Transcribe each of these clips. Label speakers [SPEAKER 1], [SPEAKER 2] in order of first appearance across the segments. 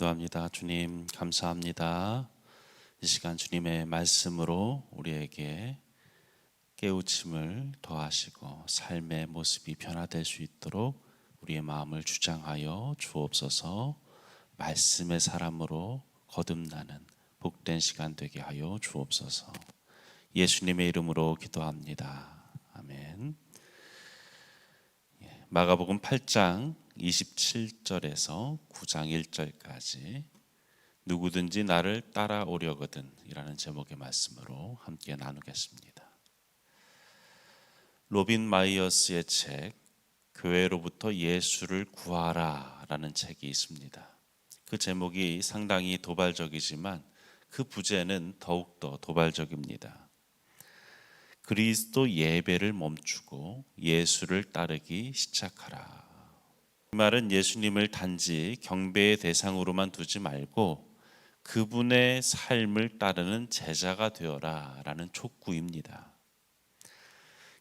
[SPEAKER 1] 기도합니다. 주님, 감사합니다. 이 시간 주님의 말씀으로 우리에게 깨우침을 더하시고 삶의 모습이 변화될 수 있도록 우리의 마음을 주장하여 주옵소서. 말씀의 사람으로 거듭나는 복된 시간 되게 하여 주옵소서. 예수님의 이름으로 기도합니다. 아멘. 마가복음 8장 27절에서 9장 1절까지 누구든지 나를 따라오려거든 이라는 제목의 말씀으로 함께 나누겠습니다. 로빈 마이어스의 책 교회로부터 예수를 구하라 라는 책이 있습니다. 그 제목이 상당히 도발적이지만 그 부제는 더욱더 도발적입니다. 그리스도 예배를 멈추고 예수를 따르기 시작하라. 이 말은 예수님을 단지 경배의 대상으로만 두지 말고 그분의 삶을 따르는 제자가 되어라 라는 촉구입니다.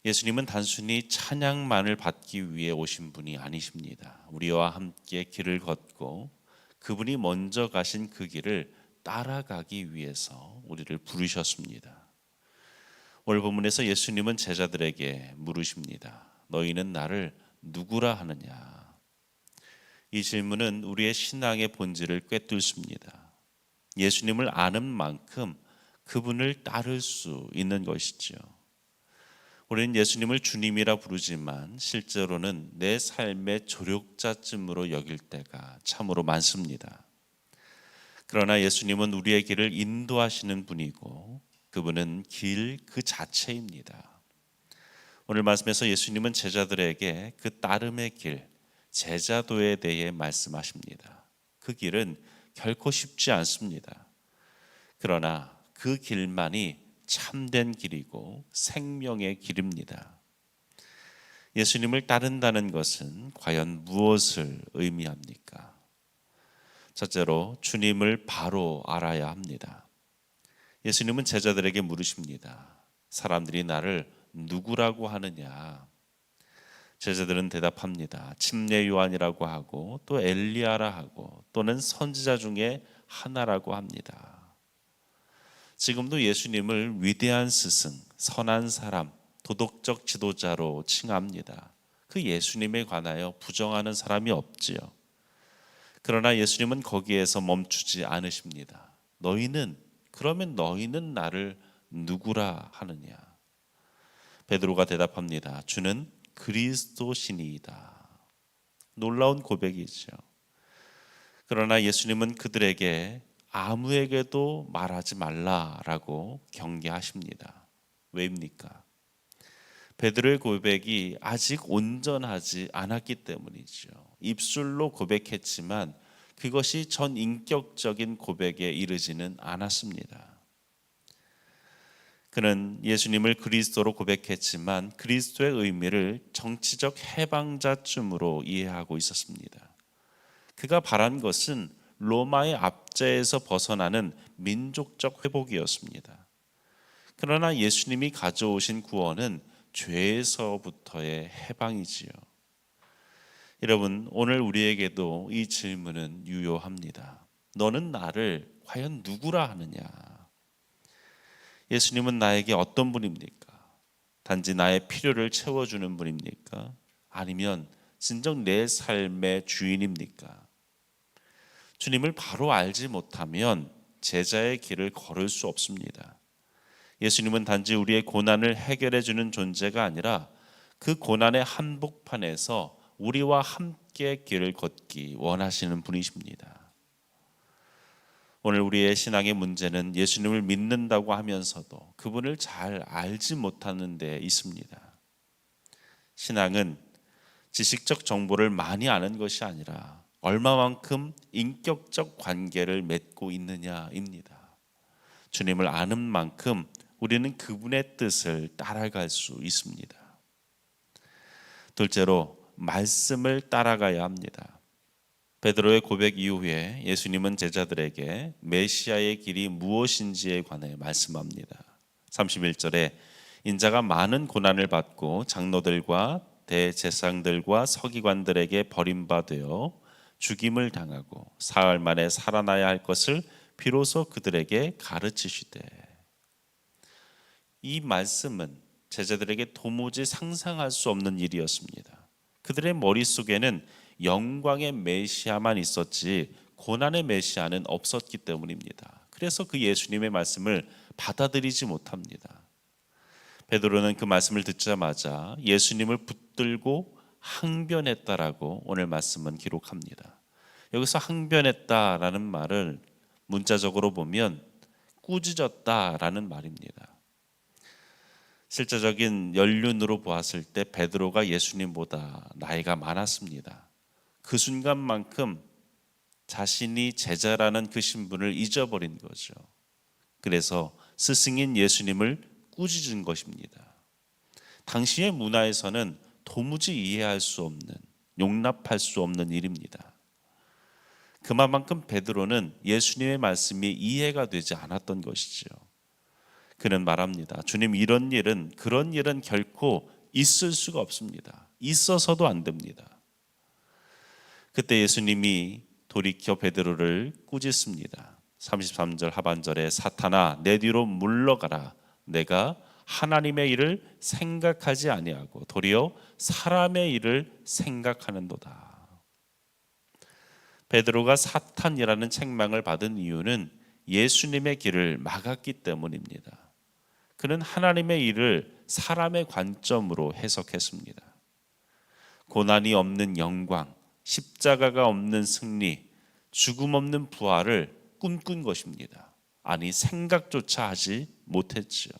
[SPEAKER 1] 예수님은 단순히 찬양만을 받기 위해 오신 분이 아니십니다. 우리와 함께 길을 걷고 그분이 먼저 가신 그 길을 따라가기 위해서 우리를 부르셨습니다. 오늘 본문에서 예수님은 제자들에게 물으십니다. 너희는 나를 누구라 하느냐? 이 질문은 우리의 신앙의 본질을 꿰뚫습니다. 예수님을 아는 만큼 그분을 따를 수 있는 것이죠. 우리는 예수님을 주님이라 부르지만 실제로는 내 삶의 조력자쯤으로 여길 때가 참으로 많습니다. 그러나 예수님은 우리의 길을 인도하시는 분이고 그분은 길 그 자체입니다. 오늘 말씀에서 예수님은 제자들에게 그 따름의 길, 제자도에 대해 말씀하십니다. 그 길은 결코 쉽지 않습니다. 그러나 그 길만이 참된 길이고 생명의 길입니다. 예수님을 따른다는 것은 과연 무엇을 의미합니까? 첫째로 주님을 바로 알아야 합니다. 예수님은 제자들에게 물으십니다. 사람들이 나를 누구라고 하느냐? 제자들은 대답합니다. 침례 요한이라고 하고 또 엘리야라 하고 또는 선지자 중에 하나라고 합니다. 지금도 예수님을 위대한 스승, 선한 사람, 도덕적 지도자로 칭합니다. 그 예수님에 관하여 부정하는 사람이 없지요. 그러나 예수님은 거기에서 멈추지 않으십니다. 그러면 너희는 나를 누구라 하느냐? 베드로가 대답합니다. 주는 그리스도시니이다. 놀라운 고백이죠. 그러나 예수님은 그들에게 아무에게도 말하지 말라라고 경계하십니다. 왜입니까? 베드로의 고백이 아직 온전하지 않았기 때문이죠. 입술로 고백했지만 그것이 전 인격적인 고백에 이르지는 않았습니다. 그는 예수님을 그리스도로 고백했지만 그리스도의 의미를 정치적 해방자쯤으로 이해하고 있었습니다. 그가 바란 것은 로마의 압제에서 벗어나는 민족적 회복이었습니다. 그러나 예수님이 가져오신 구원은 죄에서부터의 해방이지요. 여러분, 오늘 우리에게도 이 질문은 유효합니다. 너는 나를 과연 누구라 하느냐? 예수님은 나에게 어떤 분입니까? 단지 나의 필요를 채워주는 분입니까? 아니면 진정 내 삶의 주인입니까? 주님을 바로 알지 못하면 제자의 길을 걸을 수 없습니다. 예수님은 단지 우리의 고난을 해결해 주는 존재가 아니라 그 고난의 한복판에서 우리와 함께 길을 걷기 원하시는 분이십니다. 오늘 우리의 신앙의 문제는 예수님을 믿는다고 하면서도 그분을 잘 알지 못하는 데 있습니다. 신앙은 지식적 정보를 많이 아는 것이 아니라 얼마만큼 인격적 관계를 맺고 있느냐입니다. 주님을 아는 만큼 우리는 그분의 뜻을 따라갈 수 있습니다. 둘째로 말씀을 따라가야 합니다. 베드로의 고백 이후에 예수님은 제자들에게 메시아의 길이 무엇인지에 관해 말씀합니다. 31절에 인자가 많은 고난을 받고 장로들과 대제사장들과 서기관들에게 버림받아 죽임을 당하고 사흘 만에 살아나야 할 것을 비로소 그들에게 가르치시되. 이 말씀은 제자들에게 도무지 상상할 수 없는 일이었습니다. 그들의 머릿속에는 영광의 메시아만 있었지 고난의 메시아는 없었기 때문입니다. 그래서 그 예수님의 말씀을 받아들이지 못합니다. 베드로는 그 말씀을 듣자마자 예수님을 붙들고 항변했다라고 오늘 말씀은 기록합니다. 여기서 항변했다라는 말을 문자적으로 보면 꾸짖었다라는 말입니다. 실제적인 연륜으로 보았을 때 베드로가 예수님보다 나이가 많았습니다. 그 순간만큼 자신이 제자라는 그 신분을 잊어버린 거죠. 그래서 스승인 예수님을 꾸짖은 것입니다. 당시의 문화에서는 도무지 이해할 수 없는, 용납할 수 없는 일입니다. 그만큼 베드로는 예수님의 말씀이 이해가 되지 않았던 것이죠. 그는 말합니다. 주님, 이런 일은, 그런 일은 결코 있을 수가 없습니다. 있어서도 안 됩니다. 그때 예수님이 돌이켜 베드로를 꾸짖습니다. 33절 하반절에 사탄아 내 뒤로 물러가라. 내가 하나님의 일을 생각하지 아니하고 도리어 사람의 일을 생각하는도다. 베드로가 사탄이라는 책망을 받은 이유는 예수님의 길을 막았기 때문입니다. 그는 하나님의 일을 사람의 관점으로 해석했습니다. 고난이 없는 영광, 십자가가 없는 승리, 죽음 없는 부활을 꿈꾼 것입니다. 아니, 생각조차 하지 못했지요.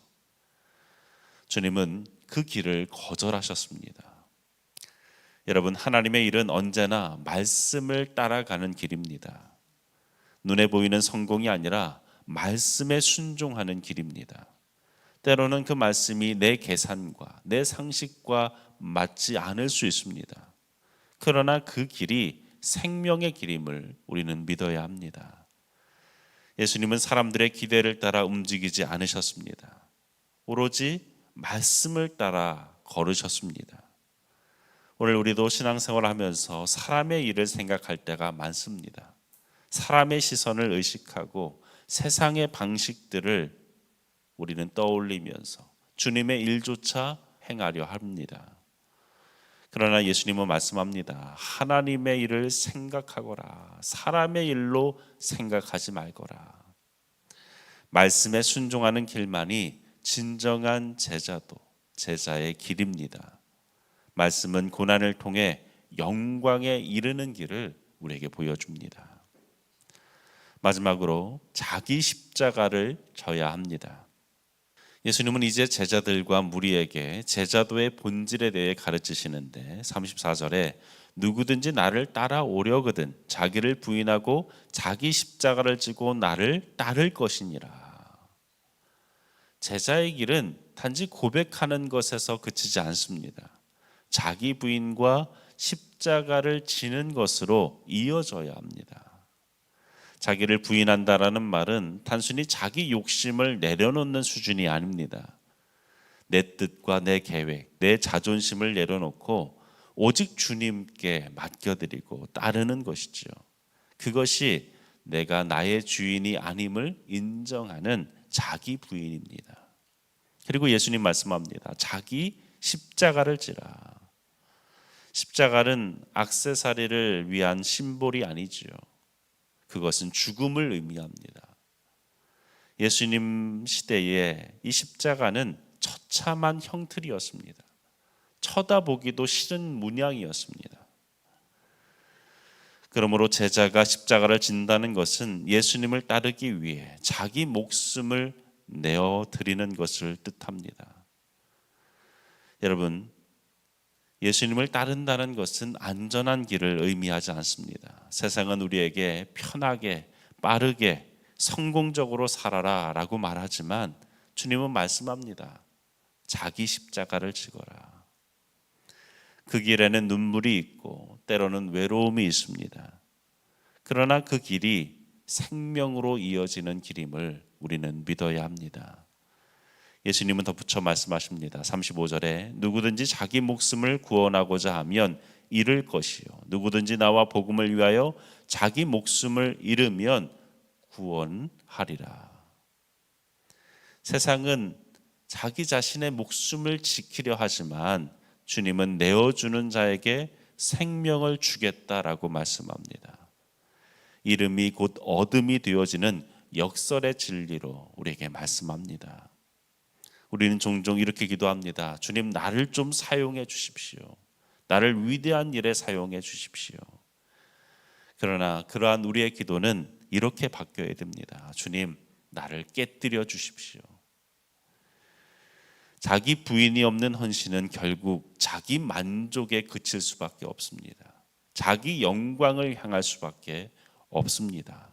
[SPEAKER 1] 주님은 그 길을 거절하셨습니다. 여러분, 하나님의 일은 언제나 말씀을 따라가는 길입니다. 눈에 보이는 성공이 아니라 말씀에 순종하는 길입니다. 때로는 그 말씀이 내 계산과 내 상식과 맞지 않을 수 있습니다. 그러나 그 길이 생명의 길임을 우리는 믿어야 합니다. 예수님은 사람들의 기대를 따라 움직이지 않으셨습니다. 오로지 말씀을 따라 걸으셨습니다. 오늘 우리도 신앙생활을 하면서 사람의 일을 생각할 때가 많습니다. 사람의 시선을 의식하고 세상의 방식들을 우리는 떠올리면서 주님의 일조차 행하려 합니다. 그러나 예수님은 말씀합니다. 하나님의 일을 생각하거라. 사람의 일로 생각하지 말거라. 말씀에 순종하는 길만이 진정한 제자도 제자의 길입니다. 말씀은 고난을 통해 영광에 이르는 길을 우리에게 보여줍니다. 마지막으로 자기 십자가를 져야 합니다. 예수님은 이제 제자들과 무리에게 제자도의 본질에 대해 가르치시는데 34절에 누구든지 나를 따라오려거든 자기를 부인하고 자기 십자가를 지고 나를 따를 것이니라. 제자의 길은 단지 고백하는 것에서 그치지 않습니다. 자기 부인과 십자가를 지는 것으로 이어져야 합니다. 자기를 부인한다라는 말은 단순히 자기 욕심을 내려놓는 수준이 아닙니다. 내 뜻과 내 계획, 내 자존심을 내려놓고 오직 주님께 맡겨드리고 따르는 것이죠. 그것이 내가 나의 주인이 아님을 인정하는 자기 부인입니다. 그리고 예수님 말씀합니다. 자기 십자가를 지라. 십자가는 액세서리를 위한 심볼이 아니지요. 그것은 죽음을 의미합니다. 예수님 시대에 이 십자가는 처참한 형틀이었습니다. 쳐다보기도 싫은 문양이었습니다. 그러므로 제자가 십자가를 진다는 것은 예수님을 따르기 위해 자기 목숨을 내어드리는 것을 뜻합니다. 여러분, 예수님을 따른다는 것은 안전한 길을 의미하지 않습니다. 세상은 우리에게 편하게, 빠르게, 성공적으로 살아라 라고 말하지만 주님은 말씀합니다. 자기 십자가를 지거라. 그 길에는 눈물이 있고 때로는 외로움이 있습니다. 그러나 그 길이 생명으로 이어지는 길임을 우리는 믿어야 합니다. 예수님은 덧붙여 말씀하십니다. 35절에 누구든지 자기 목숨을 구원하고자 하면 잃을 것이요 누구든지 나와 복음을 위하여 자기 목숨을 잃으면 구원하리라. 세상은 자기 자신의 목숨을 지키려 하지만 주님은 내어주는 자에게 생명을 주겠다라고 말씀합니다. 이름이 곧 어둠이 되어지는 역설의 진리로 우리에게 말씀합니다. 우리는 종종 이렇게 기도합니다. 주님, 나를 좀 사용해 주십시오. 나를 위대한 일에 사용해 주십시오. 그러나 그러한 우리의 기도는 이렇게 바뀌어야 됩니다. 주님, 나를 깨뜨려 주십시오. 자기 부인이 없는 헌신은 결국 자기 만족에 그칠 수밖에 없습니다. 자기 영광을 향할 수밖에 없습니다.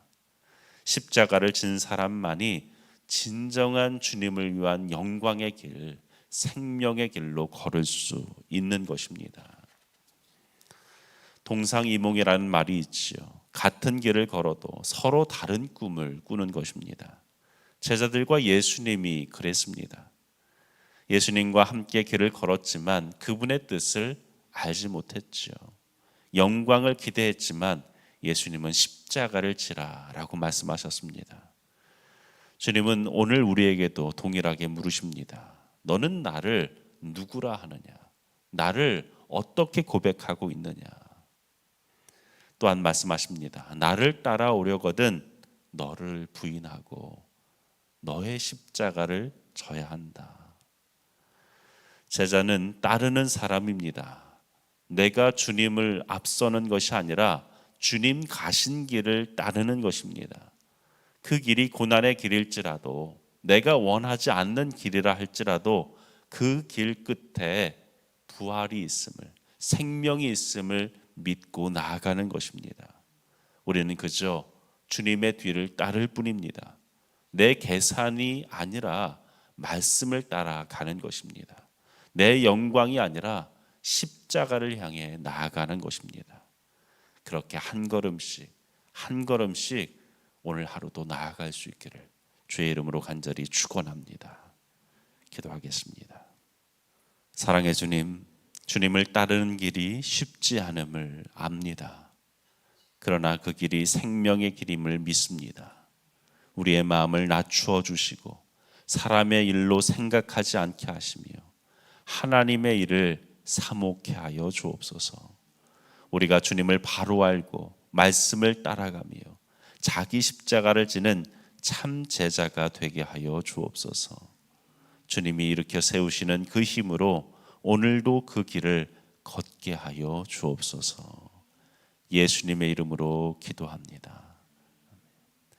[SPEAKER 1] 십자가를 진 사람만이 진정한 주님을 위한 영광의 길, 생명의 길로 걸을 수 있는 것입니다. 동상이몽이라는 말이 있지요. 같은 길을 걸어도 서로 다른 꿈을 꾸는 것입니다. 제자들과 예수님이 그랬습니다. 예수님과 함께 길을 걸었지만 그분의 뜻을 알지 못했지요. 영광을 기대했지만 예수님은 십자가를 지라라고 말씀하셨습니다. 주님은 오늘 우리에게도 동일하게 물으십니다. 너는 나를 누구라 하느냐? 나를 어떻게 고백하고 있느냐? 또한 말씀하십니다. 나를 따라오려거든 너를 부인하고 너의 십자가를 져야 한다. 제자는 따르는 사람입니다. 내가 주님을 앞서는 것이 아니라 주님 가신 길을 따르는 것입니다. 그 길이 고난의 길일지라도 내가 원하지 않는 길이라 할지라도 그 길 끝에 부활이 있음을, 생명이 있음을 믿고 나아가는 것입니다. 우리는 그저 주님의 뒤를 따를 뿐입니다. 내 계산이 아니라 말씀을 따라가는 것입니다. 내 영광이 아니라 십자가를 향해 나아가는 것입니다. 그렇게 한 걸음씩 한 걸음씩 오늘 하루도 나아갈 수 있기를 주의 이름으로 간절히 축원합니다. 기도하겠습니다. 사랑의 주님, 주님을 따르는 길이 쉽지 않음을 압니다. 그러나 그 길이 생명의 길임을 믿습니다. 우리의 마음을 낮추어 주시고 사람의 일로 생각하지 않게 하시며 하나님의 일을 사모케 하여 주옵소서. 우리가 주님을 바로 알고 말씀을 따라가며 자기 십자가를 지는 참 제자가 되게 하여 주옵소서. 주님이 일으켜 세우시는 그 힘으로 오늘도 그 길을 걷게 하여 주옵소서. 예수님의 이름으로 기도합니다.